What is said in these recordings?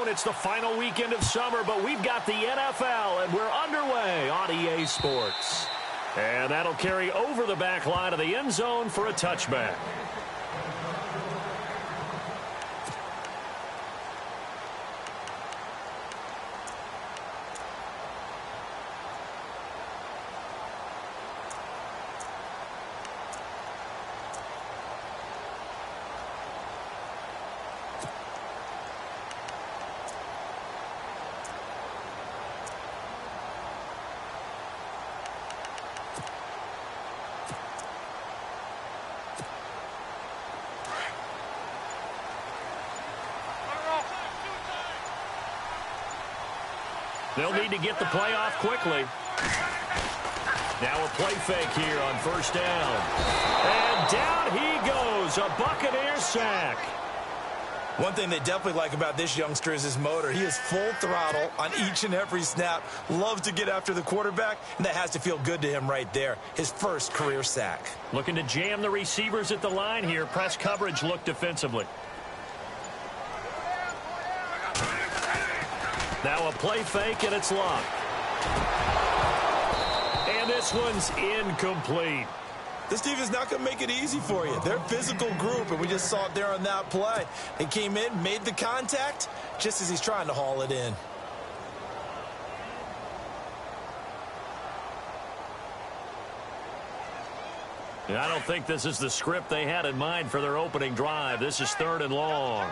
zone. It's the final weekend of summer, but we've got the NFL, and we're underway on EA Sports. And that'll carry over the back line of the end zone for a touchback. They'll need to get the play off quickly. Now a play fake here on first down. And down he goes, a Buccaneer sack. One thing they definitely like about this youngster is his motor. He is full throttle on each and every snap. Loves to get after the quarterback, and that has to feel good to him right there. His first career sack. Looking to jam the receivers at the line here. Press coverage look defensively. Now a play fake, and it's locked. And this one's incomplete. This defense is not going to make it easy for you. They're a physical group, and we just saw it there on that play. They came in, made the contact, just as he's trying to haul it in. And I don't think this is the script they had in mind for their opening drive. This is 3rd and long.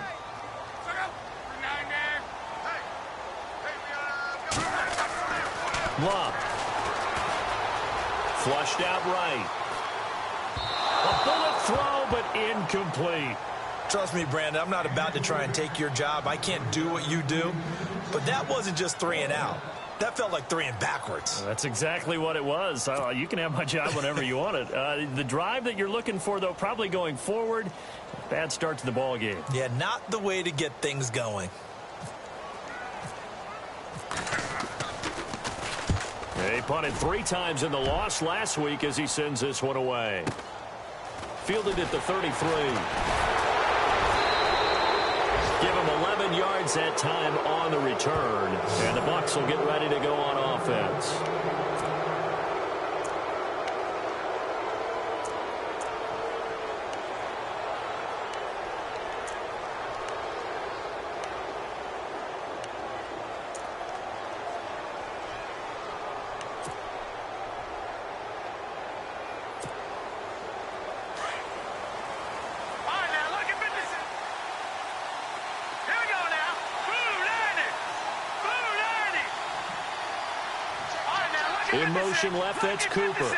Love. Flushed out right. A bullet throw, but incomplete. Trust me, Brandon, I'm not about to try and take your job. I can't do what you do. But that wasn't just 3 and out. That felt like 3 and backwards. That's exactly what it was. You can have my job whenever you want it. The drive that you're looking for, though, probably going forward. Bad start to the ball game. Yeah, not the way to get things going. He punted 3 times in the loss last week as he sends this one away. Fielded at the 33. Give him 11 yards that time on the return. And the Bucs will get ready to go on offense. In motion left, that's Cooper.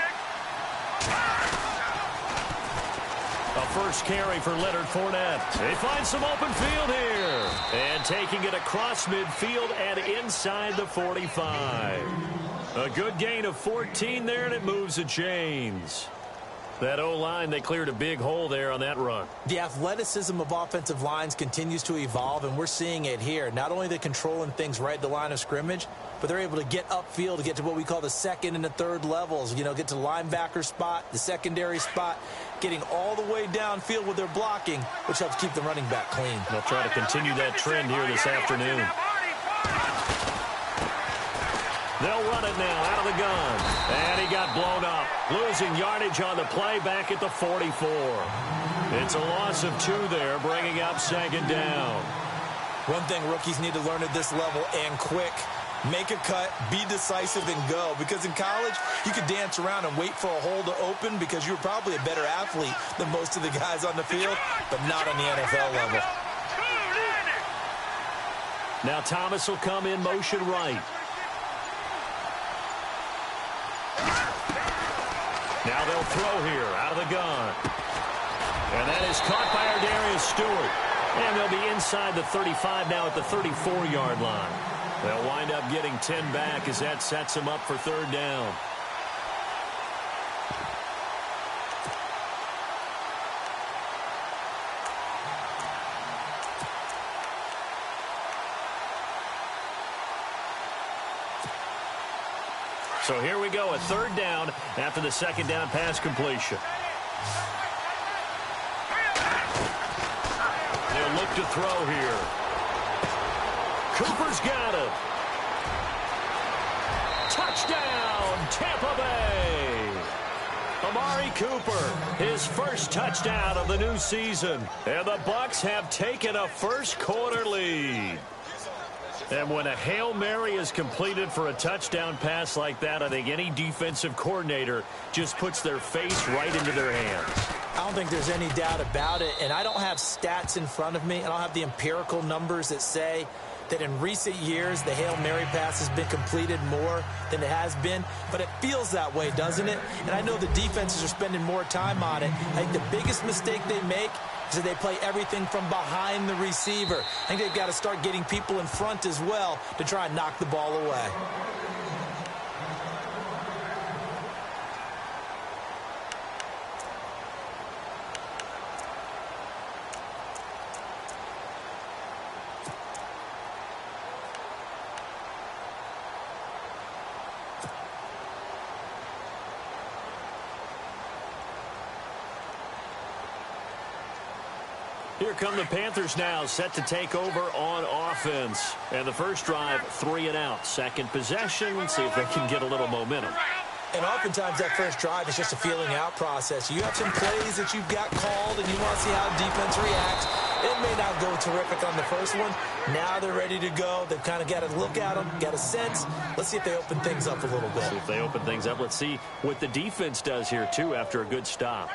A first carry for Leonard Fournette. They find some open field here. And taking it across midfield and inside the 45. A good gain of 14 there, and it moves the chains. That O-line, they cleared a big hole there on that run. The athleticism of offensive lines continues to evolve, and we're seeing it here. Not only are they controlling things right at the line of scrimmage, but they're able to get upfield to get to what we call the 2nd and the 3rd levels. You know, get to the linebacker spot, the secondary spot, getting all the way downfield with their blocking, which helps keep the running back clean. They'll try to continue that trend here this afternoon. They'll run it now out of the gun. And he got blown up. Losing yardage on the play back at the 44. It's a loss of 2 there, bringing up 2nd down. One thing rookies need to learn at this level, and quick. Make a cut, be decisive, and go. Because in college, you could dance around and wait for a hole to open because you're probably a better athlete than most of the guys on the field, but not on the NFL level. Now Thomas will come in motion right. Now they'll throw here out of the gun. And that is caught by Ardarius Stewart. And they'll be inside the 35 now at the 34-yard line. They'll wind up getting 10 back as that sets them up for 3rd down. So here we go, a 3rd down after the 2nd down pass completion. They'll look to throw here. Cooper's got it. Touchdown, Tampa Bay. Amari Cooper, his first touchdown of the new season. And the Bucs have taken a first-quarter lead. And when a Hail Mary is completed for a touchdown pass like that, I think any defensive coordinator just puts their face right into their hands. I don't think there's any doubt about it, and I don't have stats in front of me. I don't have the empirical numbers that say that in recent years the Hail Mary pass has been completed more than it has been, but it feels that way, doesn't it? And I know the defenses are spending more time on it. I think the biggest mistake they make is that they play everything from behind the receiver. I think they've got to start getting people in front as well to try and knock the ball away. Here come the Panthers now, set to take over on offense. And the first drive, 3 and out. Second possession, see if they can get a little momentum. And oftentimes that first drive is just a feeling out process. You have some plays that you've got called, and you want to see how defense reacts. It may not go terrific on the first one. Now they're ready to go. They've kind of got to look at them, got a sense. Let's see if they open things up a little bit. See if they open things up. Let's see what the defense does here, too, after a good stop.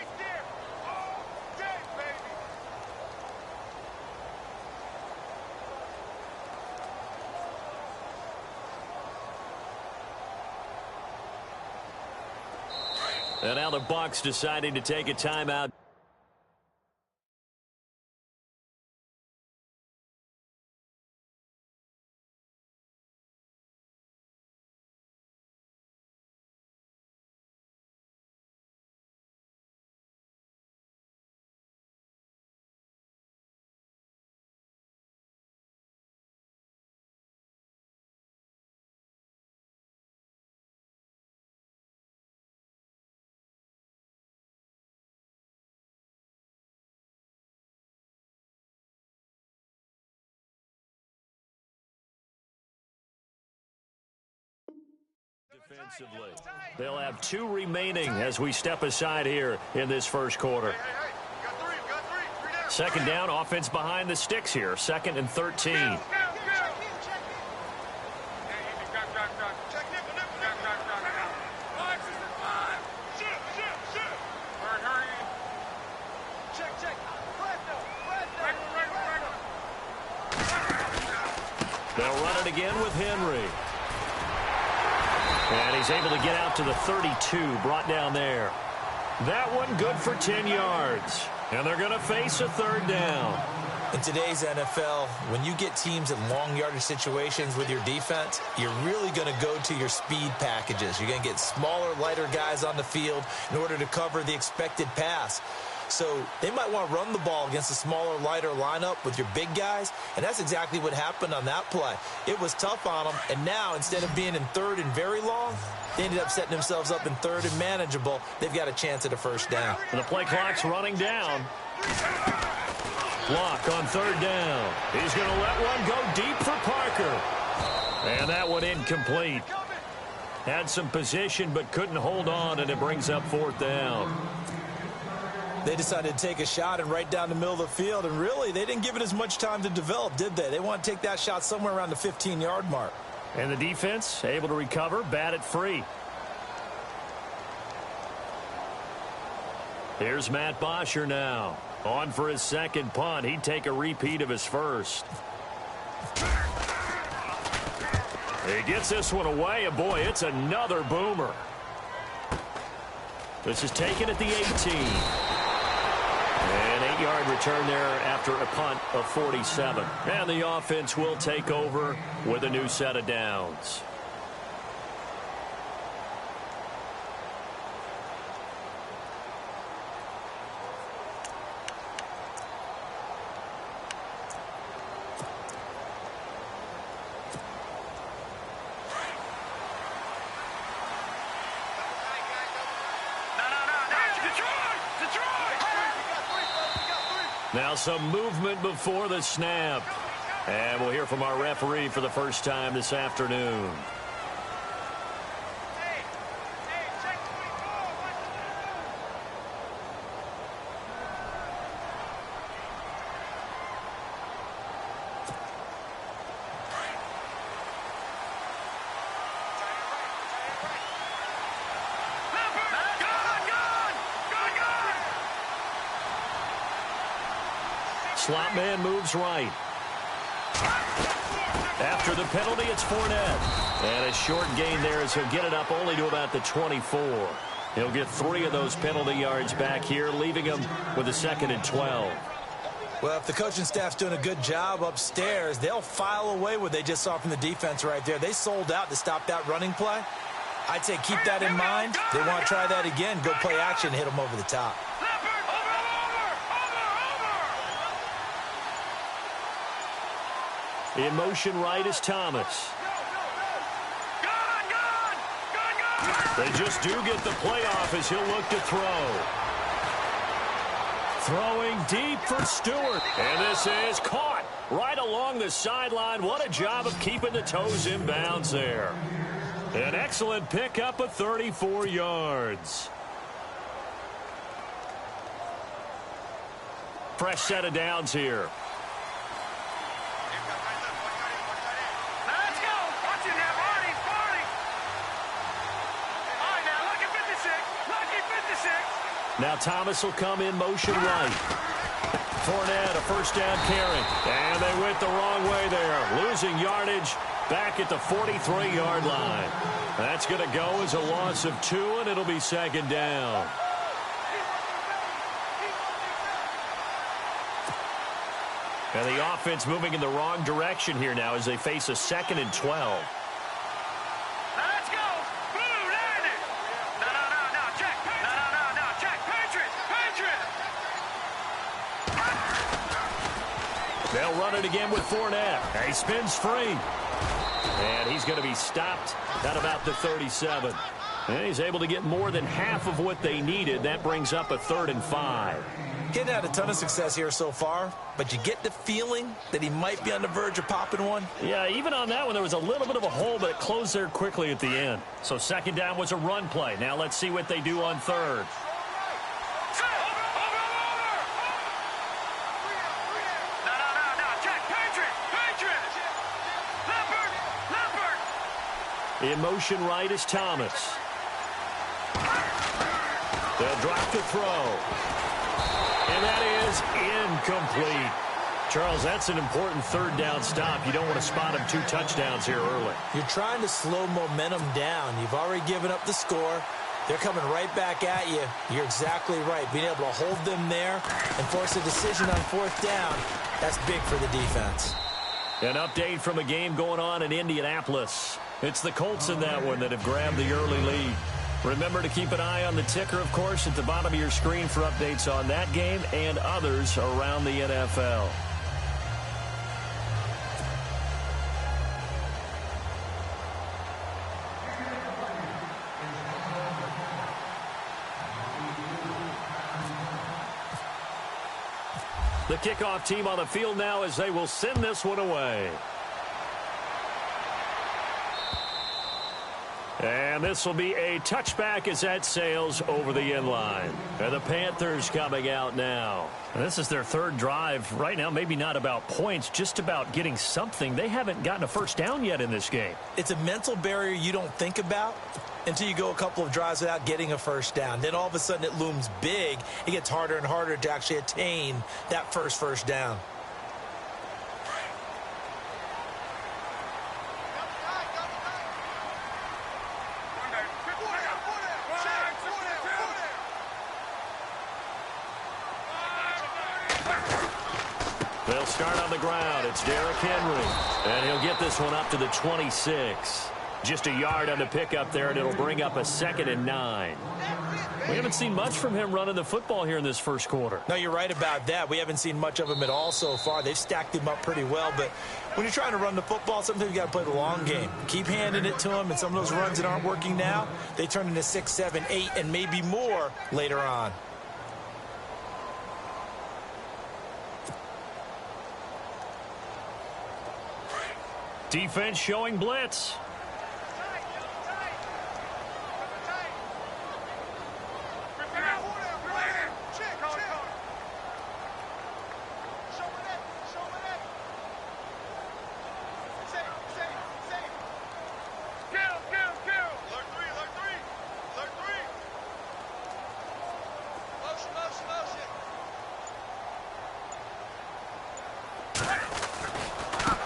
And now the Bucs deciding to take a timeout. Defensively, they'll have 2 remaining as we step aside here in this first quarter. Second down, offense behind the sticks here. 2nd and 13. They'll run it again with Henry. And he's able to get out to the 32, brought down there. That one good for 10 yards. And they're going to face a 3rd down. In today's NFL, when you get teams in long yardage situations with your defense, you're really going to go to your speed packages. You're going to get smaller, lighter guys on the field in order to cover the expected pass. So they might want to run the ball against a smaller, lighter lineup with your big guys, and that's exactly what happened on that play. It was tough on them, and now instead of being in 3rd and very long, they ended up setting themselves up in 3rd and manageable. They've got a chance at a first down. And the play clock's running down. Block on 3rd down. He's going to let one go deep for Parker. And that one incomplete. Had some position but couldn't hold on, and it brings up 4th down. They decided to take a shot and right down the middle of the field, and really, they didn't give it as much time to develop, did they? They want to take that shot somewhere around the 15-yard mark. And the defense able to recover, bat it free. Here's Matt Bosher now. On for his 2nd punt. He'd take a repeat of his first. He gets this one away, and boy, it's another boomer. This is taken at the 18. An 8-yard return there after a punt of 47. And the offense will take over with a new set of downs. Now some movement before the snap. And we'll hear from our referee for the first time this afternoon. Slot man moves right. After the penalty, it's Fournette. And a short gain there as he'll get it up only to about the 24. He'll get 3 of those penalty yards back here, leaving him with a 2nd and 12. Well, if the coaching staff's doing a good job upstairs, they'll file away what they just saw from the defense right there. They sold out to stop that running play. I'd say keep that in mind. They want to try that again. Go play action, hit them over the top. In motion right is Thomas. They just do get the playoff as he'll look to throw. Throwing deep for Stewart. And this is caught right along the sideline. What a job of keeping the toes in bounds there. An excellent pickup of 34 yards. Fresh set of downs here. Now Thomas will come in motion right. Fournette, a first down carry. And they went the wrong way there. Losing yardage back at the 43-yard line. That's going to go as a loss of 2, and it'll be 2nd down. And the offense moving in the wrong direction here now as they face a 2nd and 12. They'll run it again with Fournette. He spins free. And he's going to be stopped at about the 37. And he's able to get more than half of what they needed. That brings up a 3rd and 5. Getting had a ton of success here so far, but you get the feeling that he might be on the verge of popping one. Yeah, even on that one, there was a little bit of a hole, but it closed there quickly at the end. So 2nd down was a run play. Now let's see what they do on 3rd. In motion right is Thomas. They'll drop the throw. And that is incomplete. Charles, that's an important 3rd down stop. You don't want to spot him 2 touchdowns here early. You're trying to slow momentum down. You've already given up the score. They're coming right back at you. You're exactly right. Being able to hold them there and force a decision on 4th down, that's big for the defense. An update from a game going on in Indianapolis. It's the Colts in that one that have grabbed the early lead. Remember to keep an eye on the ticker, of course, at the bottom of your screen for updates on that game and others around the NFL. The kickoff team on the field now as they will send this one away. And this will be a touchback as that sails over the end line. And the Panthers coming out now. And this is their 3rd drive. Right now, maybe not about points, just about getting something. They haven't gotten a first down yet in this game. It's a mental barrier you don't think about until you go a couple of drives without getting a first down. Then all of a sudden it looms big. It gets harder and harder to actually attain that first down. They'll start on the ground. It's Derrick Henry. And he'll get this one up to the 26. Just a yard on the pickup there, and it'll bring up a 2nd and 9. We haven't seen much from him running the football here in this first quarter. No, you're right about that. We haven't seen much of him at all so far. They've stacked him up pretty well, but when you're trying to run the football, sometimes you got to play the long game. Keep handing it to him, and some of those runs that aren't working now, they turn into 6, 7, 8, and maybe more later on. Defense showing blitz.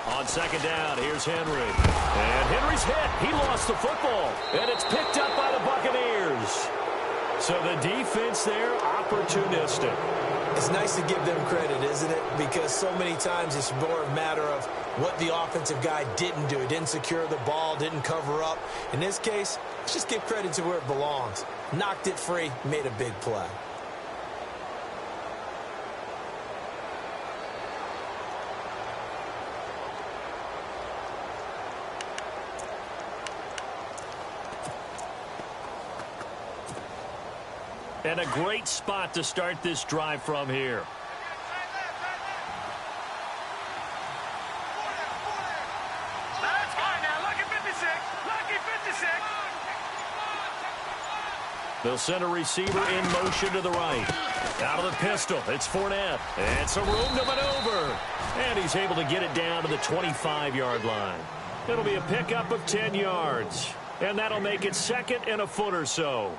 On second down, here's Henry. And Henry's hit. He lost the football. And it's picked up by the Buccaneers. So the defense there, opportunistic. It's nice to give them credit, isn't it? Because so many times it's more a matter of what the offensive guy didn't do. He didn't secure the ball, didn't cover up. In this case, let's just give credit to where it belongs. Knocked it free, made a big play. And a great spot to start this drive from here. Let's go now. Lucky 56. Lucky 56. They'll send a receiver in motion to the right. Out of the pistol, it's Fournette. And some room to maneuver. And he's able to get it down to the 25-yard line. It'll be a pickup of 10 yards. And that'll make it second and a foot or so.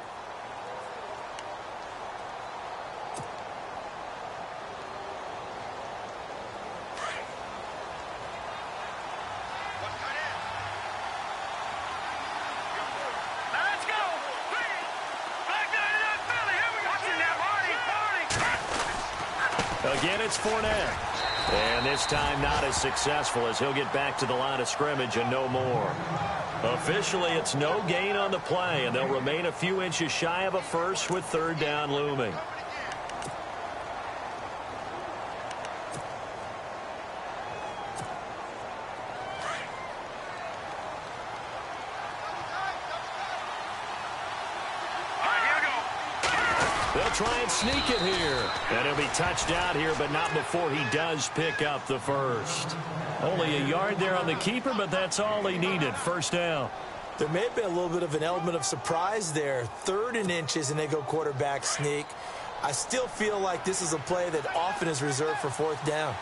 Again, it's Fournette. And this time not as successful as he'll get back to the line of scrimmage and no more. Officially, it's no gain on the play, and they'll remain a few inches shy of a first with third down looming. They'll try and sneak it here. And he'll be touched out here, but not before he does pick up the first. Only a yard there on the keeper, but that's all he needed. First down. There may have been a little bit of an element of surprise there. 3rd and inches, and they go quarterback sneak. I still feel like this is a play that often is reserved for 4th down.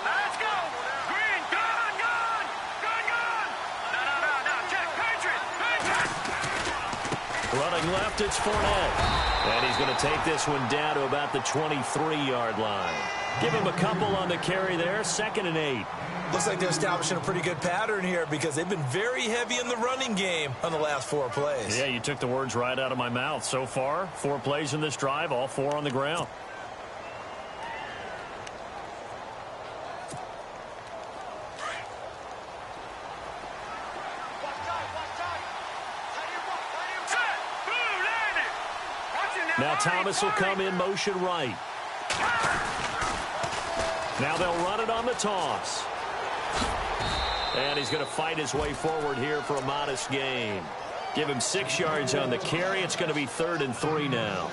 Let's go. Green, gone. No. Check, Patriot. Running left, it's Fournette. And he's going to take this one down to about the 23-yard line. Give him a couple on the carry there, 2nd and 8. Looks like they're establishing a pretty good pattern here because they've been very heavy in the running game on the last 4 plays. Yeah, you took the words right out of my mouth. So far, 4 plays in this drive, all 4 on the ground. Now Thomas will come in motion right. Now they'll run it on the toss. And he's going to fight his way forward here for a modest gain. Give him 6 yards on the carry. It's going to be 3rd and 3 now.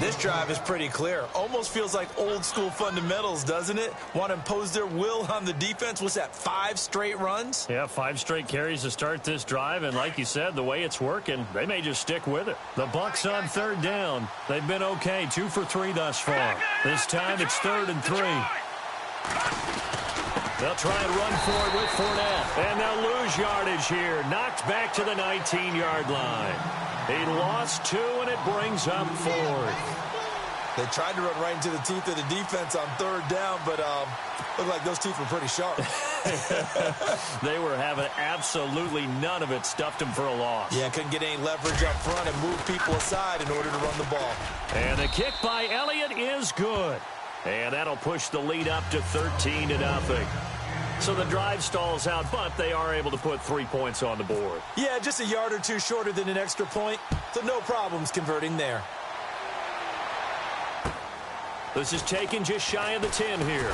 This drive is pretty clear. Almost feels like old school fundamentals, doesn't it? Want to impose their will on the defense. What's that, 5 straight runs? Yeah, 5 straight carries to start this drive. And like you said, the way it's working, they may just stick with it. The Bucs on 3rd down. They've been okay, 2 for 3 thus far. This time it's 3rd and 3. They'll try and run forward with Fournette. And they'll lose yardage here. Knocked back to the 19-yard line. He lost 2, and it brings up 4th. They tried to run right into the teeth of the defense on 3rd down, but looked like those teeth were pretty sharp. They were having absolutely none of it. Stuffed them for a loss. Yeah, couldn't get any leverage up front and move people aside in order to run the ball. And the kick by Elliott is good. And that'll push the lead up to 13-0. So the drive stalls out, but they are able to put 3 points on the board. Yeah, just a yard or 2 shorter than an extra point, so no problems converting there. This is taken just shy of the 10 here.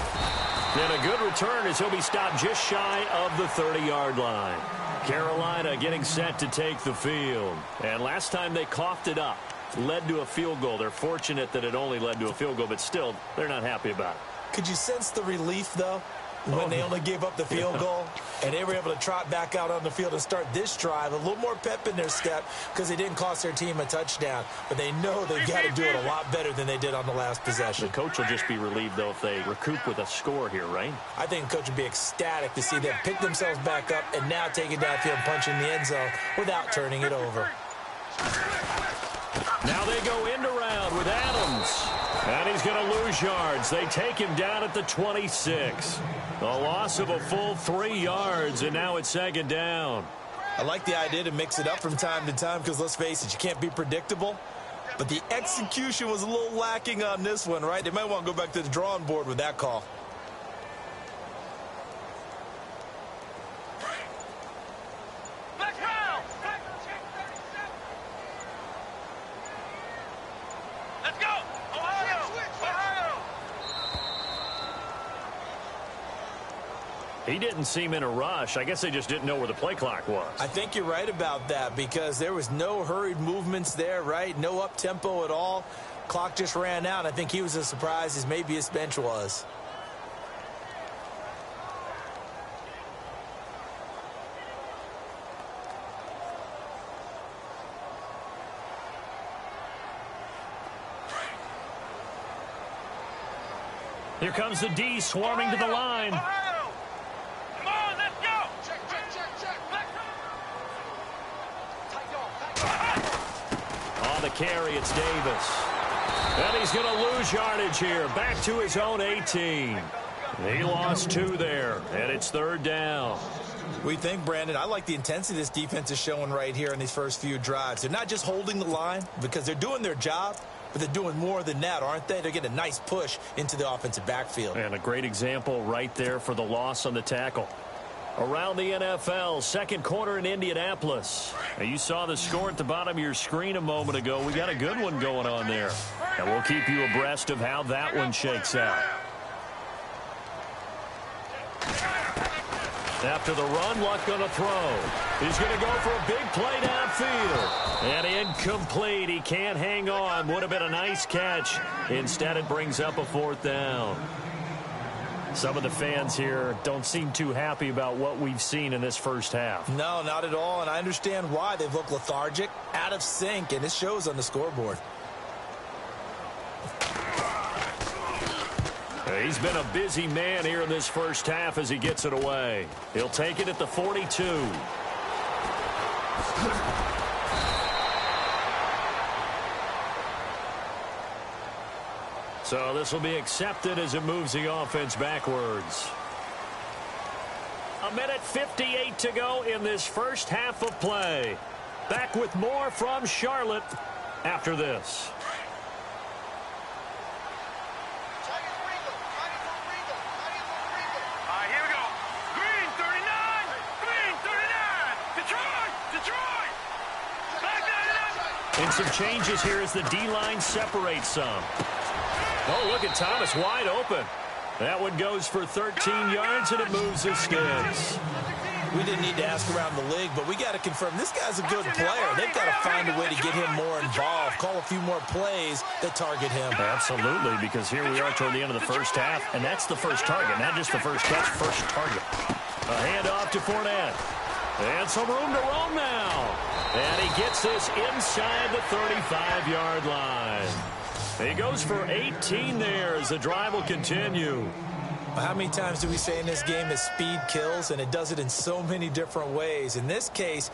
And a good return as he'll be stopped just shy of the 30-yard line. Carolina getting set to take the field. And last time they coughed it up, led to a field goal. They're fortunate that it only led to a field goal, but still, they're not happy about it. Could you sense the relief, though? when they only gave up the field goal, and they were able to trot back out on the field and start this drive. A little more pep in their step because they didn't cost their team a touchdown. But they know they've got to do it a lot better than they did on the last possession. The coach will just be relieved, though, if they recoup with a score here, right? I think the coach would be ecstatic to see them pick themselves back up and now take it downfield and punch in the end zone without turning it over. Now they go end around with Adams. And he's going to lose yards. They take him down at the 26. A loss of a full 3 yards, and now it's second down. I like the idea to mix it up from time to time because, let's face it, you can't be predictable. But the execution was a little lacking on this one, right? They might want to go back to the drawing board with that call. He didn't seem in a rush. I guess they just didn't know where the play clock was. I think you're right about that because there was no hurried movements there, right? No up-tempo at all. Clock just ran out. I think he was as surprised as maybe his bench was. Here comes the D swarming to the line. On the carry, it's Davis. And he's going to lose yardage here. Back to his own 18. He lost 2 there, and it's third down. We think, Brandon, I like the intensity this defense is showing right here in these first few drives. They're not just holding the line because they're doing their job, but they're doing more than that, aren't they? They're getting a nice push into the offensive backfield. And a great example right there for the loss on the tackle. Around the NFL, second quarter in Indianapolis. Now, you saw the score at the bottom of your screen a moment ago. We got a good one going on there. And we'll keep you abreast of how that one shakes out. After the run, Luck going to throw. He's going to go for a big play downfield. And incomplete. He can't hang on. Would have been a nice catch. Instead, it brings up a fourth down. Some of the fans here don't seem too happy about what we've seen in this first half. No, not at all, and I understand why. They've looked lethargic, out of sync, and it shows on the scoreboard. He's been a busy man here in this first half as he gets it away. He'll take it at the 42. So this will be accepted as it moves the offense backwards. 1:58 to go in this first half of play. Back with more from Charlotte after this. Here we go. Green 39. Green 39. Detroit. Back 99. And some changes here as the D-line separates some. Oh, look at Thomas wide open. That one goes for 13 yards, and it moves his sticks. We didn't need to ask around the league, but we got to confirm this guy's a good player. They've got to find a way to get him more involved, call a few more plays that target him. Absolutely, because here we are toward the end of the first half, and that's the first target, not just the first catch, first target. A handoff to Fournette. And some room to roam now. And he gets this inside the 35-yard line. He goes for 18 there as the drive will continue. How many times do we say in this game that speed kills, and it does it in so many different ways? In this case,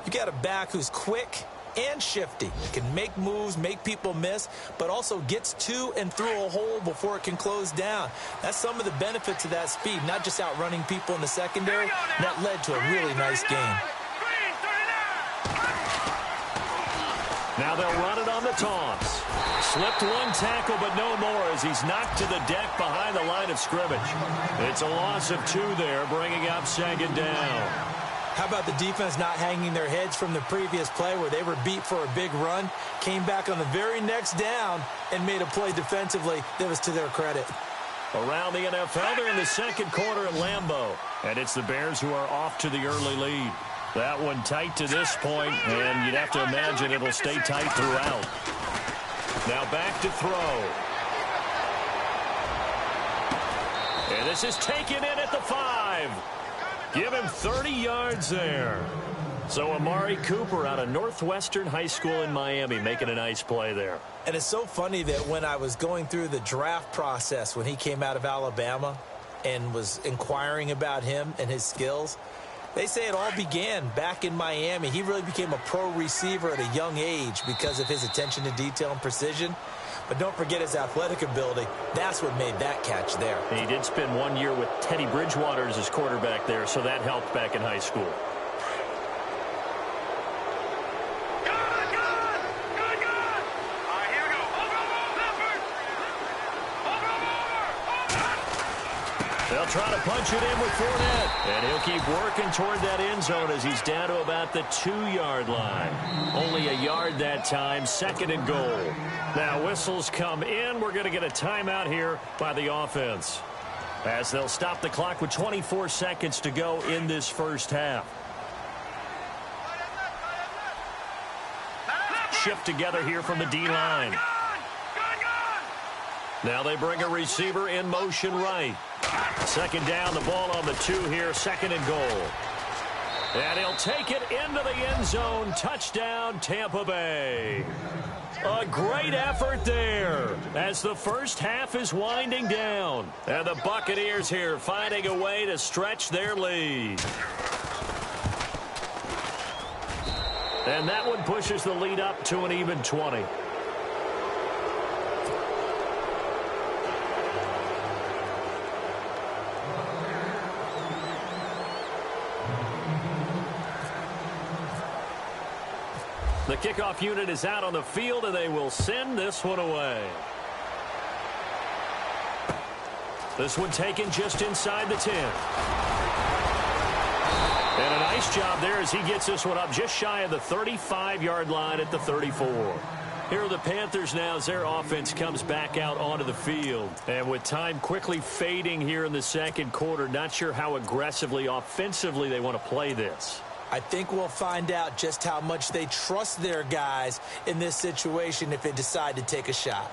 you got a back who's quick and shifty. Can make moves, make people miss, but also gets to and through a hole before it can close down. That's some of the benefits of that speed, not just outrunning people in the secondary. That led to a really nice game. Now they'll run it on the toss. Slipped one tackle, but no more as he's knocked to the deck behind the line of scrimmage. It's a loss of 2 there, bringing up second down. How about the defense not hanging their heads from the previous play where they were beat for a big run, came back on the very next down, and made a play defensively that was to their credit. Around the NFL, they're in the second quarter at Lambeau. And it's the Bears who are off to the early lead. That one tight to this point, and you'd have to imagine it'll stay tight throughout. Now back to throw. And this is taken in at the 5. Give him 30 yards there. So Amari Cooper out of Northwestern High School in Miami making a nice play there. And it's so funny that when I was going through the draft process when he came out of Alabama and was inquiring about him and his skills, they say it all began back in Miami. He really became a pro receiver at a young age because of his attention to detail and precision. But don't forget his athletic ability. That's what made that catch there. He did spend 1 year with Teddy Bridgewater as his quarterback there, so that helped back in high school. They'll try to punch it in with Fournette. And he'll keep working toward that end zone as he's down to about the 2-yard line. Only a yard that time, 2nd and goal. Now whistles come in. We're going to get a timeout here by the offense, as they'll stop the clock with 24 seconds to go in this first half. Shift together here from the D-line. Now they bring a receiver in motion right. 2nd down, the ball on the 2 here, 2nd and goal. And he'll take it into the end zone. Touchdown, Tampa Bay. A great effort there as the first half is winding down. And the Buccaneers here finding a way to stretch their lead. And that one pushes the lead up to an even 20. The kickoff unit is out on the field, and they will send this one away. This one taken just inside the 10. And a nice job there as he gets this one up just shy of the 35-yard line at the 34. Here are the Panthers now as their offense comes back out onto the field. And with time quickly fading here in the second quarter, not sure how aggressively, offensively they want to play this. I think we'll find out just how much they trust their guys in this situation if they decide to take a shot.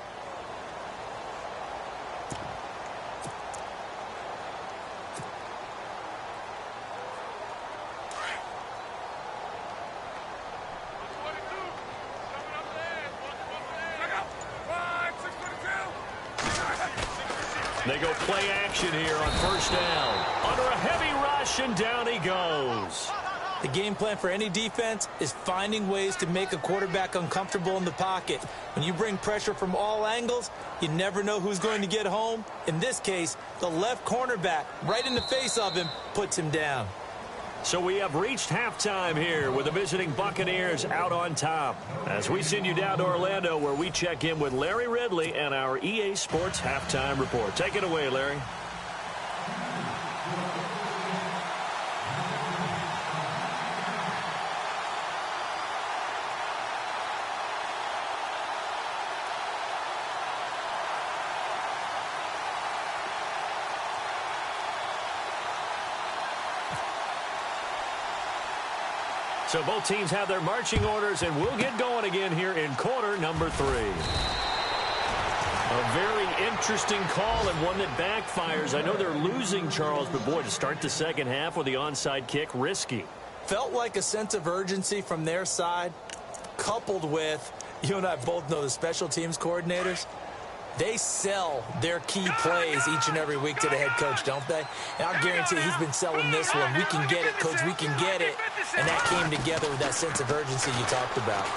They go play action here on 1st down. Under a heavy rush, and down he goes. The game plan for any defense is finding ways to make a quarterback uncomfortable in the pocket. When you bring pressure from all angles, you never know who's going to get home. In this case, the left cornerback, right in the face of him, puts him down. So we have reached halftime here with the visiting Buccaneers out on top. As we send you down to Orlando, where we check in with Larry Ridley and our EA Sports Halftime Report. Take it away, Larry. So both teams have their marching orders, and we'll get going again here in quarter number 3. A very interesting call and one that backfires. I know they're losing, Charles, but boy, to start the second half with the onside kick, risky. Felt like a sense of urgency from their side, coupled with, you and I both know the special teams coordinators. They sell their key plays each and every week to the head coach, don't they? And I'll guarantee he's been selling this one. We can get it, coach, we can get it. And that came together with that sense of urgency you talked about.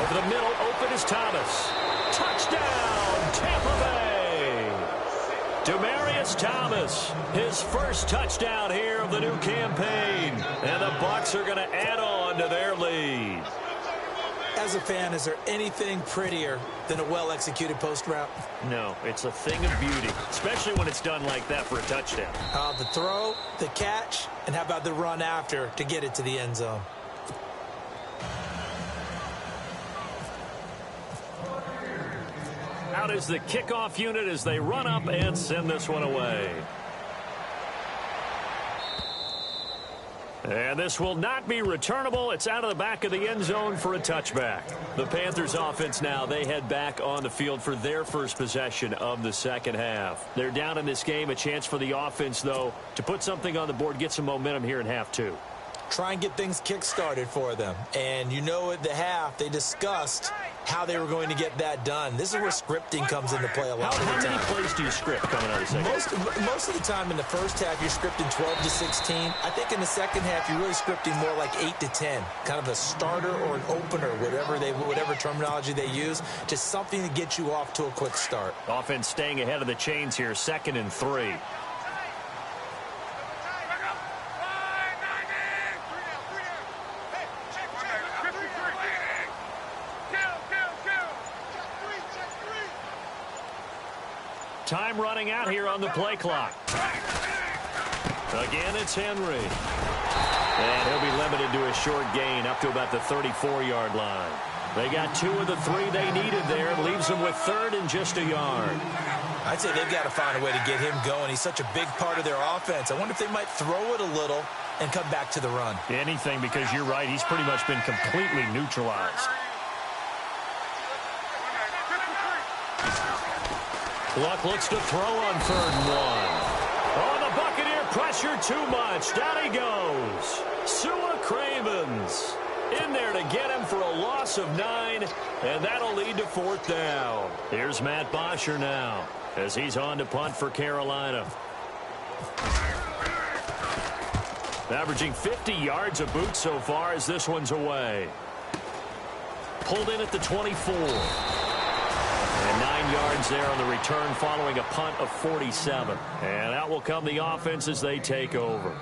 Over the middle, open is Thomas. Touchdown, Tampa Bay. Demaryius Thomas, his first touchdown here of the new campaign. And the Bucs are going to add on to their lead. As a fan, is there anything prettier than a well-executed post route? No, it's a thing of beauty, especially when it's done like that for a touchdown. The throw, the catch, and how about the run after to get it to the end zone? Out is the kickoff unit as they run up and send this one away. And this will not be returnable. It's out of the back of the end zone for a touchback. The Panthers offense now, they head back on the field for their first possession of the second half. They're down in this game. A chance for the offense, though, to put something on the board, get some momentum here in half two. Try and get things kick-started for them. And you know at the half, they discussed how they were going to get that done. This is where scripting comes into play a lot of the time. How many plays do you script coming out of the second half? Most of the time in the first half, you're scripting 12 to 16. I think in the second half, you're really scripting more like 8 to 10. Kind of a starter or an opener, whatever terminology they use. Just something to get you off to a quick start. Offense staying ahead of the chains here, 2nd and 3. Time running out here on the play clock. Again, it's Henry. And he'll be limited to a short gain up to about the 34-yard line. They got 2 of the 3 they needed there. Leaves them with 3rd and just a yard. I'd say they've got to find a way to get him going. He's such a big part of their offense. I wonder if they might throw it a little and come back to the run. Anything, because you're right. He's pretty much been completely neutralized. Luck looks to throw on 3rd and 1. Oh, the Buccaneer pressure too much. Down he goes. Sua Cravens in there to get him for a loss of 9, and that'll lead to 4th down. Here's Matt Bosher now as he's on to punt for Carolina. Averaging 50 yards a boot so far as this one's away. Pulled in at the 24. And 9 yards there on the return following a punt of 47. And out will come the offense as they take over.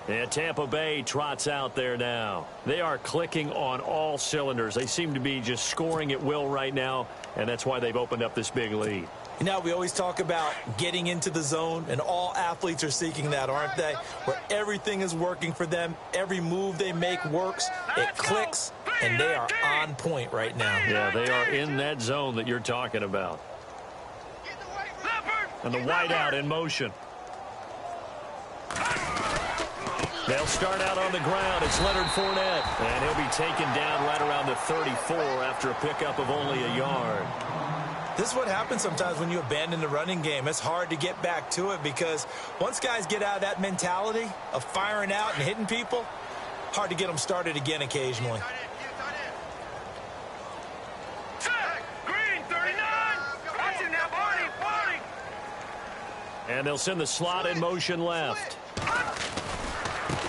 And Tampa Bay trots out there now. They are clicking on all cylinders. They seem to be just scoring at will right now, and that's why they've opened up this big lead. You know, we always talk about getting into the zone, and all athletes are seeking that, aren't they? Where everything is working for them. Every move they make works. It clicks, and they are on point right now. Yeah, they are in that zone that you're talking about. And the wideout in motion. They'll start out on the ground. It's Leonard Fournette. And he'll be taken down right around the 34 after a pickup of only a yard. This is what happens sometimes when you abandon the running game. It's hard to get back to it because once guys get out of that mentality of firing out and hitting people, hard to get them started again occasionally. Green, 39. Watching now, Barney. And they'll send the slot in motion left.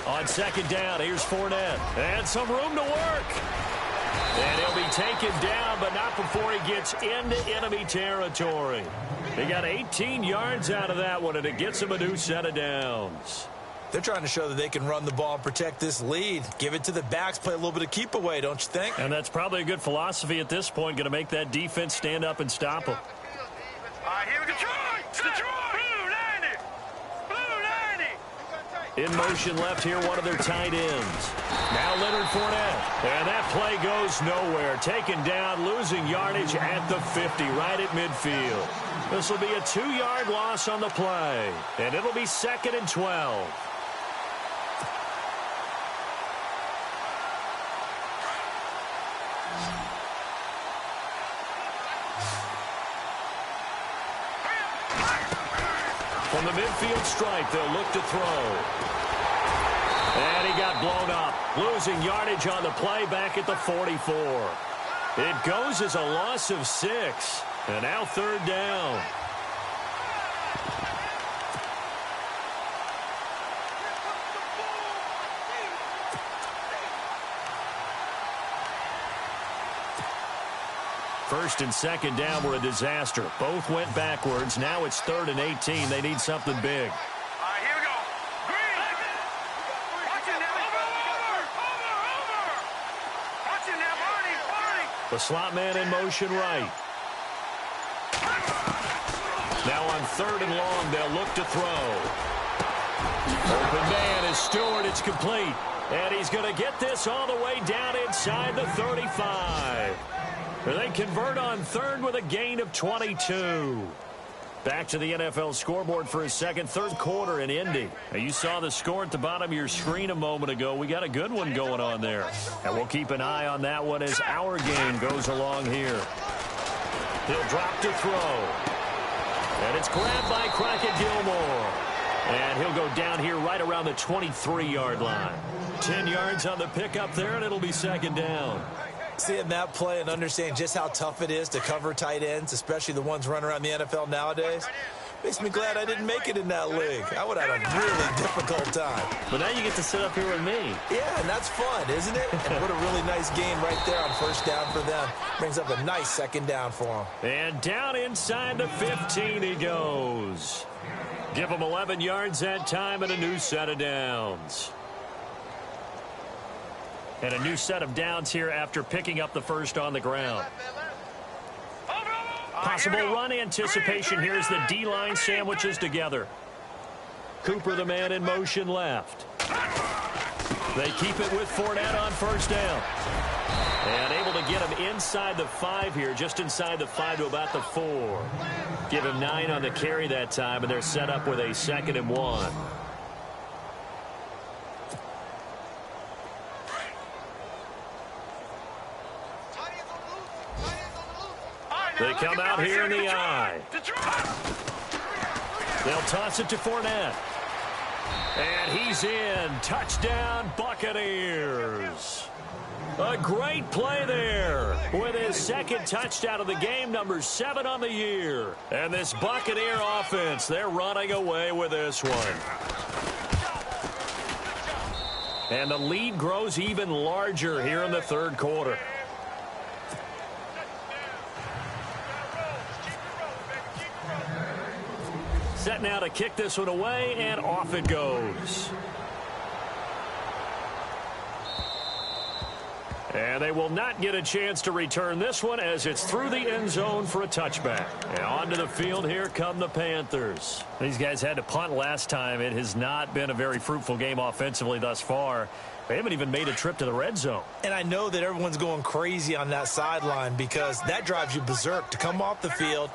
On 2nd down, here's Fournette. And some room to work. And he'll be taken down, but not before he gets into enemy territory. They got 18 yards out of that one, and it gets him a new set of downs. They're trying to show that they can run the ball and protect this lead. Give it to the backs, play a little bit of keep away, don't you think? And that's probably a good philosophy at this point, going to make that defense stand up and stop them. All right, here we go. Detroit! In motion left here, one of their tight ends. Now Leonard Fournette. And that play goes nowhere. Taken down, losing yardage at the 50, right at midfield. This will be a 2-yard loss on the play. And it'll be 2nd and 12. From the midfield stripe, they'll look to throw. And he got blown up. Losing yardage on the play back at the 44. It goes as a loss of 6. And now 3rd down. First and 2nd down were a disaster. Both went backwards. Now it's 3rd and 18. They need something big. All right, here we go. Green. Watch it now. Over. Watch it now, Barney. The slot man in motion right. Now on 3rd and long, they'll look to throw. Open man is Stewart. It's complete. And he's going to get this all the way down inside the 35. They convert on 3rd with a gain of 22. Back to the NFL scoreboard for his third quarter in Indy. Now, you saw the score at the bottom of your screen a moment ago. We got a good one going on there. And we'll keep an eye on that one as our game goes along here. He'll drop to throw. And it's grabbed by Crockett Gilmore. And he'll go down here right around the 23-yard line. 10 yards on the pickup there, and it'll be second down. Seeing that play and understanding just how tough it is to cover tight ends, especially the ones running around the NFL nowadays, makes me glad I didn't make it in that league. I would have had a really difficult time. But now you get to sit up here with me. Yeah, and that's fun, isn't it? And what a really nice gain right there on first down for them. Brings up a nice second down for them. And down inside the 15 he goes. Give him 11 yards that time and a new set of downs. And a new set of downs here after picking up the first on the ground. Possible run anticipation here as the D-line sandwiches together. Cooper, the man in motion left. They keep it with Fournette on first down. And able to get him inside the 5 here, just inside the 5 to about the 4. Give him 9 on the carry that time, and they're set up with a 2nd and 1. They come out here in the eye. They'll toss it to Fournette. And he's in. Touchdown, Buccaneers. A great play there with his second touchdown of the game, number 7 on the year. And this Buccaneer offense, they're running away with this one. And the lead grows even larger here in the third quarter. Set now to kick this one away, and off it goes. And they will not get a chance to return this one as it's through the end zone for a touchback. And onto the field, here come the Panthers. These guys had to punt last time. It has not been a very fruitful game offensively thus far. They haven't even made a trip to the red zone. And I know that everyone's going crazy on that sideline because that drives you berserk to come off the field,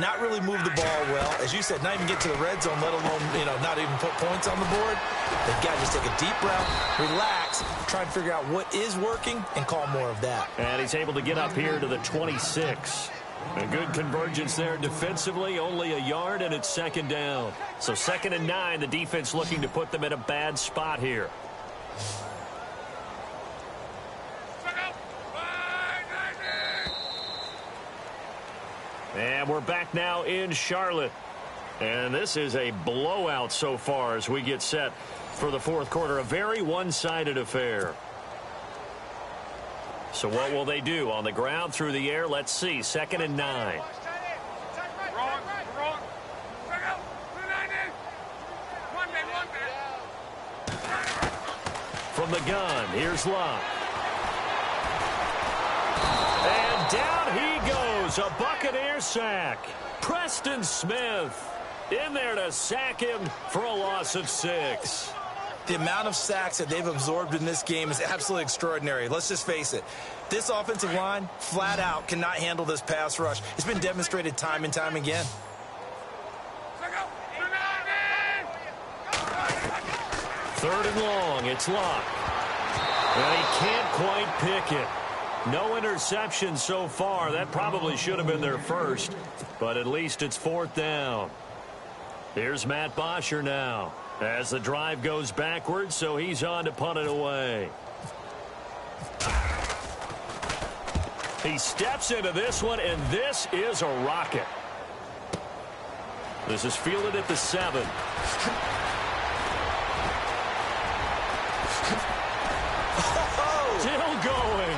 not really move the ball well. As you said, not even get to the red zone, let alone, not even put points on the board. They've got to just take a deep breath, relax, try and figure out what is working, and call more of that. And he's able to get up here to the 26. A good convergence there defensively, only a yard, and it's second down. So 2nd and 9, the defense looking to put them in a bad spot here. And we're back now in Charlotte. And this is a blowout so far as we get set for the fourth quarter. A very one-sided affair. So what will they do? On the ground, through the air, let's see. 2nd and 9. From the gun, here's Locke. And down he goes. A Buccaneer sack. Preston Smith in there to sack him for a loss of 6. The amount of sacks that they've absorbed in this game is absolutely extraordinary. Let's just face it. This offensive line, flat out, cannot handle this pass rush. It's been demonstrated time and time again. Third and long, it's Locke. And he can't quite pick it. No interception so far. That probably should have been their first, but at least it's 4th down. Here's Matt Bosher now as the drive goes backwards, so he's on to punt it away. He steps into this one, and this is a rocket. This is fielded at the 7. Still going.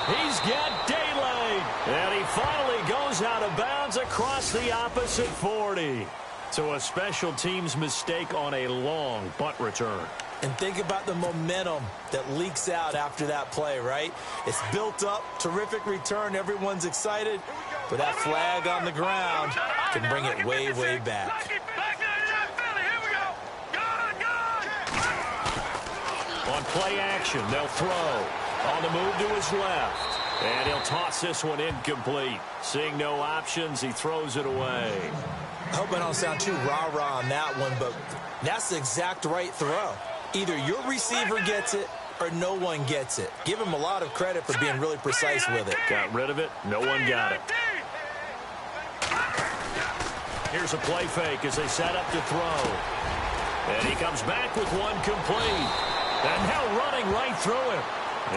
He's got daylight. And he finally goes out of bounds across the opposite 40. So a special teams mistake on a long punt return. And think about the momentum that leaks out after that play, right? It's built up, terrific return, everyone's excited, but that flag on the ground can bring it way, way back. On play action, they'll throw. On the move to his left. And he'll toss this one incomplete. Seeing no options, he throws it away. I hope I don't sound too rah-rah on that one, but that's the exact right throw. Either your receiver gets it or no one gets it. Give him a lot of credit for being really precise with it. Got rid of it. No one got it. Here's a play fake as they set up to throw. And he comes back with one complete. And now running right through him.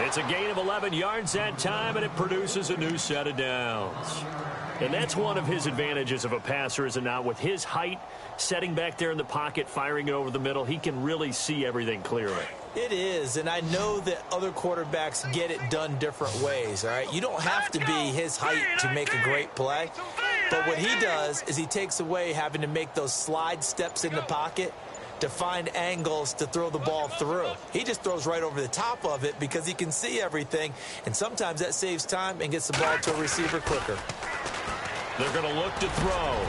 It's a gain of 11 yards that time, and it produces a new set of downs. And that's one of his advantages of a passer, is it not? With his height, setting back there in the pocket, firing it over the middle, he can really see everything clearly. It is, and I know that other quarterbacks get it done different ways, all right? You don't have to be his height to make a great play. But what he does is he takes away having to make those slide steps in the pocket to find angles to throw the ball through. He just throws right over the top of it because he can see everything, and sometimes that saves time and gets the ball to a receiver quicker. They're going to look to throw.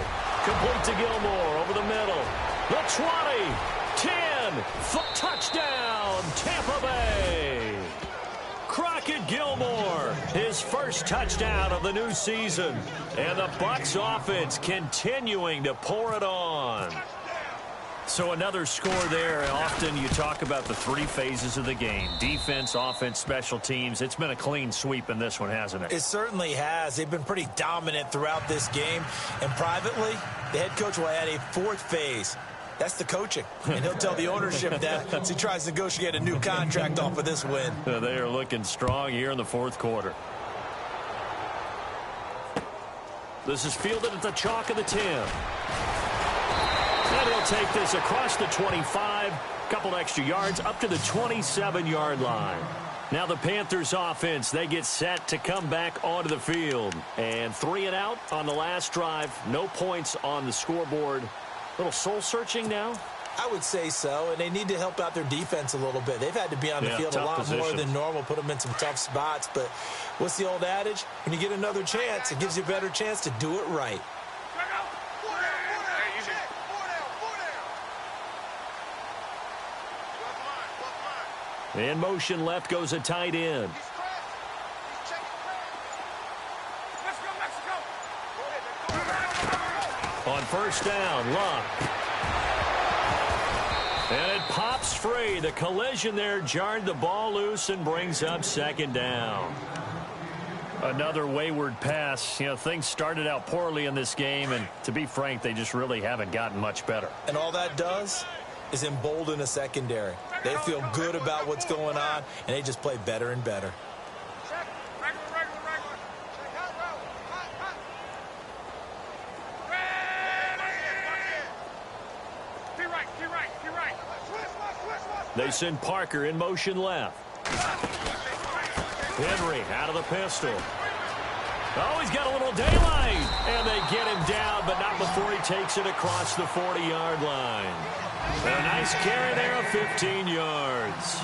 Complete to Gilmore over the middle. The 20, 10, touchdown, Tampa Bay. Crockett Gilmore, his first touchdown of the new season. And the Bucs offense continuing to pour it on. So another score there. Often you talk about the three phases of the game: defense, offense, special teams. It's been a clean sweep in this one, hasn't it? It certainly has. They've been pretty dominant throughout this game. And privately, the head coach will add a fourth phase. That's the coaching. And he'll tell the ownership that as he tries to negotiate a new contract off of this win. They are looking strong here in the fourth quarter. This is fielded at the chalk of the 10. And he'll take this across the 25, couple extra yards, up to the 27-yard line. Now the Panthers offense, they get set to come back onto the field. And 3 and out on the last drive. No points on the scoreboard. A little soul-searching now? I would say so, and they need to help out their defense a little bit. They've had to be on the field a lot more than normal, put them in some tough spots. But what's the old adage? When you get another chance, it gives you a better chance to do it right. In motion left goes a tight end. On first down, Luck. And it pops free. The collision there jarred the ball loose and brings up second down. Another wayward pass. You know, things started out poorly in this game, and to be frank, they just really haven't gotten much better. And all that does is embolden a secondary. They feel good about what's going on, and they just play better and better. They send Parker in motion left. Henry out of the pistol. Oh, he's got a little daylight. And they get him down, but not before he takes it across the 40-yard line. A nice carry there of 15 yards.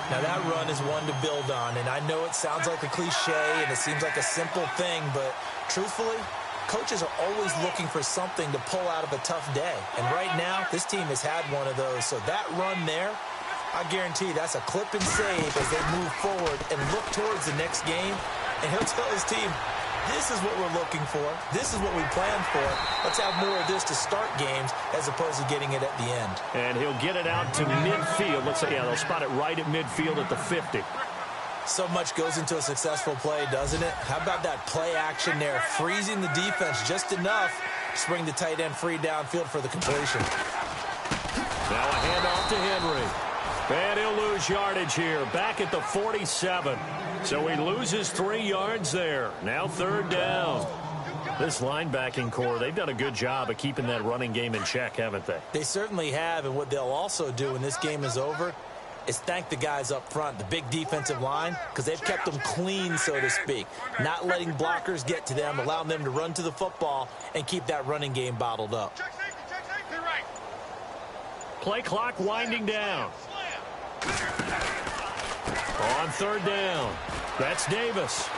Now that run is one to build on, and I know it sounds like a cliche and it seems like a simple thing, but truthfully, coaches are always looking for something to pull out of a tough day. And right now, this team has had one of those. So that run there, I guarantee that's a clip and save as they move forward and look towards the next game. And he'll tell his team, this is what we're looking for. This is what we planned for. Let's have more of this to start games as opposed to getting it at the end. And he'll get it out to midfield. Let's say, yeah, they'll spot it right at midfield at the 50. So much goes into a successful play, doesn't it? How about that play action there, freezing the defense just enough to bring the tight end free downfield for the completion. Now a handoff to Henry. And he'll lose yardage here, back at the 47. So he loses 3 yards there. Now third down. This linebacking core, they've done a good job of keeping that running game in check, haven't they? They certainly have, and what they'll also do when this game is over is thank the guys up front, the big defensive line, because they've kept them clean, so to speak. Not letting blockers get to them, allowing them to run to the football and keep that running game bottled up. Play clock winding down. On third down, that's Davis.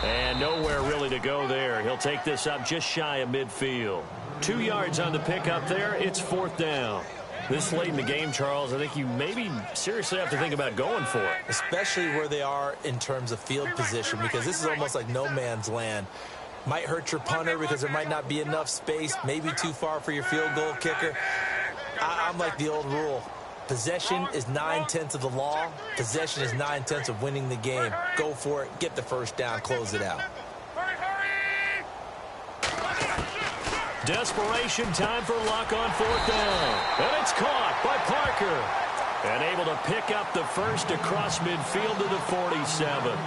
And nowhere really to go there. He'll take this up just shy of midfield. 2 yards on the pickup there. It's fourth down. This late in the game, Charles, I think you maybe seriously have to think about going for it. Especially where they are in terms of field position, because this is almost like no man's land. Might hurt your punter because there might not be enough space, maybe too far for your field goal kicker. I'm like the old rule. Possession is 9/10 of the law. Possession is 9/10 of winning the game. Go for it. Get the first down. Close it out. Desperation time for luck on 4th down. And it's caught by Parker. And able to pick up the first across midfield to the 47.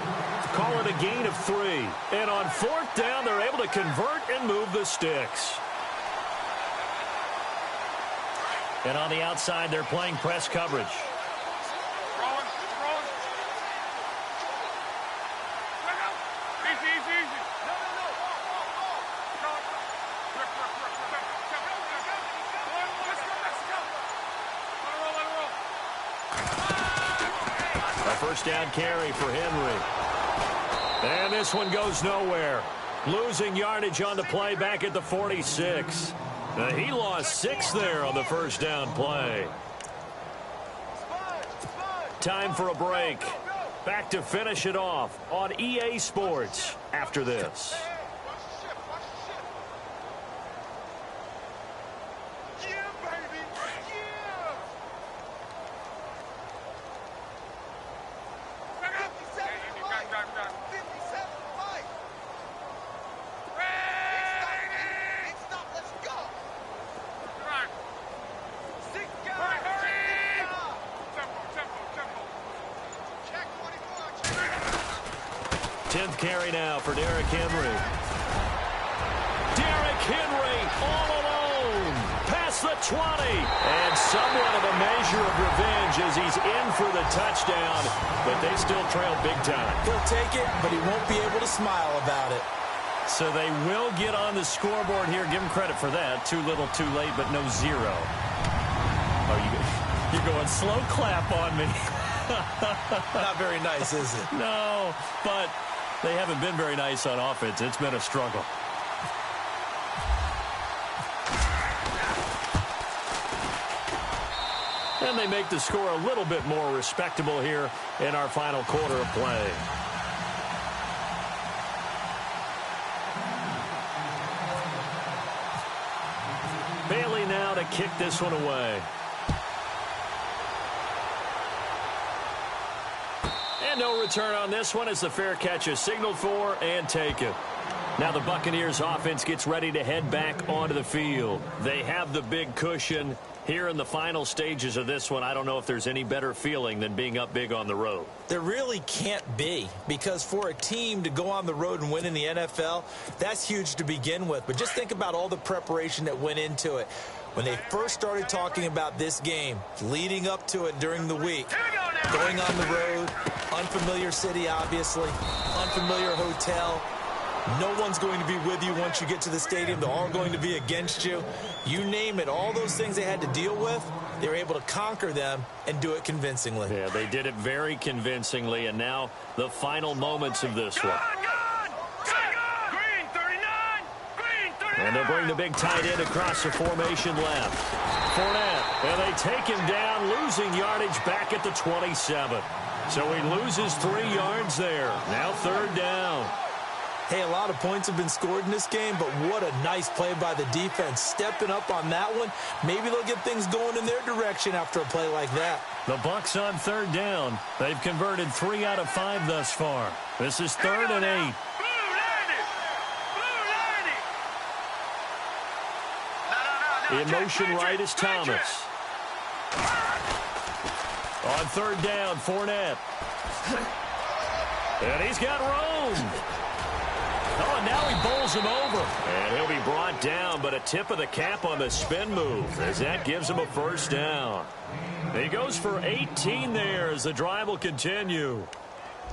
Call it a gain of 3. And on 4th down, they're able to convert and move the sticks. And on the outside, they're playing press coverage. First down carry for Henry. And this one goes nowhere. Losing yardage on the play back at the 46. He lost 6 there on the first down play. Time for a break. Back to finish it off on EA Sports after this. Carry now for Derrick Henry. Derrick Henry all alone. Past the 20. And somewhat of a measure of revenge as he's in for the touchdown. But they still trail big time. He'll take it, but he won't be able to smile about it. So they will get on the scoreboard here. Give him credit for that. Too little, too late, but no 0. Oh, you're going slow clap on me. Not very nice, is it? No, but they haven't been very nice on offense. It's been a struggle. And they make the score a little bit more respectable here in our final quarter of play. Bailey now to kick this one away. And no return on this one as the fair catch is signaled for and taken. Now the Buccaneers offense gets ready to head back onto the field. They have the big cushion. Here in the final stages of this one, I don't know if there's any better feeling than being up big on the road. There really can't be, because for a team to go on the road and win in the NFL, that's huge to begin with. But just think about all the preparation that went into it. When they first started talking about this game, leading up to it during the week, going on the road, unfamiliar city, obviously, unfamiliar hotel. No one's going to be with you once you get to the stadium. They're all going to be against you. You name it, all those things they had to deal with, they were able to conquer them and do it convincingly. Yeah, they did it very convincingly, and now the final moments of this one. And they'll bring the big tight end across the formation left. Fournette, and they take him down, losing yardage back at the 27. So he loses 3 yards there. Now 3rd down. Hey, a lot of points have been scored in this game, but what a nice play by the defense. Stepping up on that one, maybe they'll get things going in their direction after a play like that. The Bucs on 3rd down. They've converted 3 out of 5 thus far. This is 3rd and 8. In motion right is Thomas. On 3rd down, Fournette. And he's got room. Oh, and now he bowls him over. And he'll be brought down, but a tip of the cap on the spin move as that gives him a 1st down. He goes for 18 there as the drive will continue.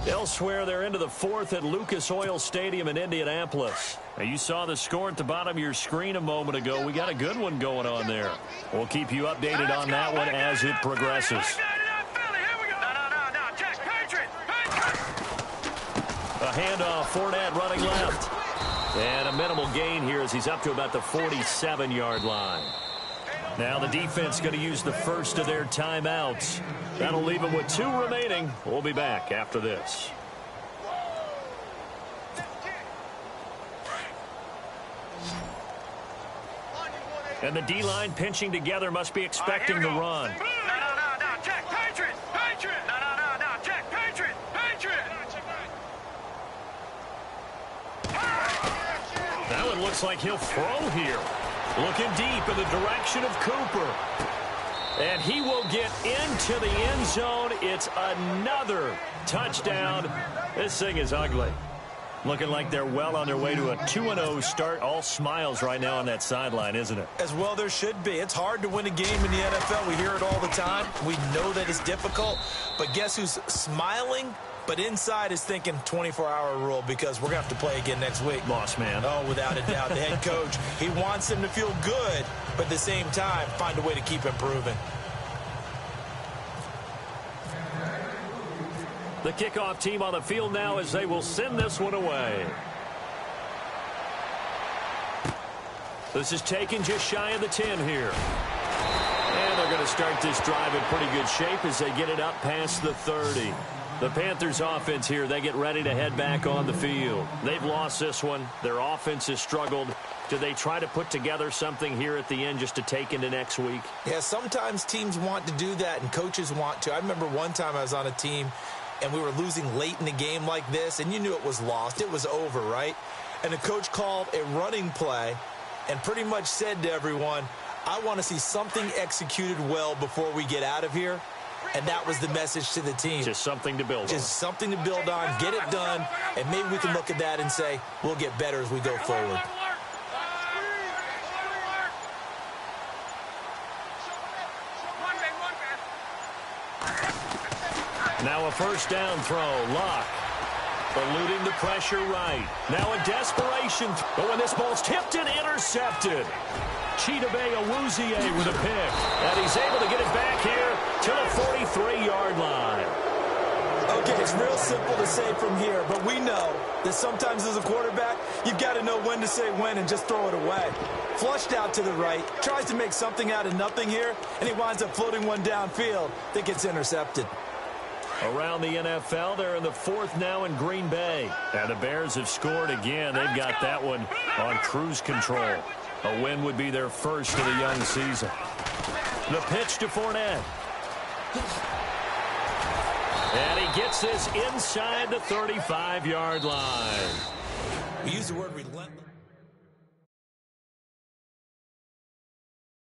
Elsewhere, they're into the 4th at Lucas Oil Stadium in Indianapolis. Now, you saw the score at the bottom of your screen a moment ago. We got a good one going on there. We'll keep you updated on that one as it progresses. A handoff, Fournette running left. And a minimal gain here as he's up to about the 47-yard line. Now the defense going to use the first of their timeouts. That'll leave them with 2 remaining. We'll be back after this. And the D-line pinching together must be expecting the run. No, check, Patriot. No, check, Patriot. That one looks like he'll throw here. Looking deep in the direction of Cooper. And he will get into the end zone. It's another touchdown. This thing is ugly. Looking like they're well on their way to a 2-0 start. All smiles right now on that sideline, isn't it? As well there should be. It's hard to win a game in the NFL. We hear it all the time. We know that it's difficult. But guess who's smiling? But inside is thinking 24-hour rule because we're going to have to play again next week. Boss man. Oh, without a doubt. The head coach, he wants him to feel good, but at the same time, find a way to keep improving. The kickoff team on the field now as they will send this one away. This is taken just shy of the 10 here. And they're going to start this drive in pretty good shape as they get it up past the 30. The Panthers offense here, they get ready to head back on the field. They've lost this one. Their offense has struggled. Do they try to put together something here at the end just to take into next week? Yeah, sometimes teams want to do that and coaches want to. I remember one time I was on a team and we were losing late in the game like this, and you knew it was lost. It was over, right? And the coach called a running play and pretty much said to everyone, I want to see something executed well before we get out of here. And that was the message to the team. Just something to build on. Just something to build on, get it done, and maybe we can look at that and say, we'll get better as we go forward. Now a first down throw. Lock eluding the pressure right. Now a desperation. But when this ball's tipped and intercepted. Chidobe Awuzie with a pick. And he's able to get it back here to the 43-yard line. Okay, it's real simple to say from here, but we know that sometimes as a quarterback, you've got to know when to say when and just throw it away. Flushed out to the right, tries to make something out of nothing here, and he winds up floating one downfield that gets intercepted. Around the NFL, they're in the 4th now in Green Bay. And the Bears have scored again. They've got that one on cruise control. A win would be their first of the young season. The pitch to Fournette. And he gets this inside the 35-yard line. We use the word relentless.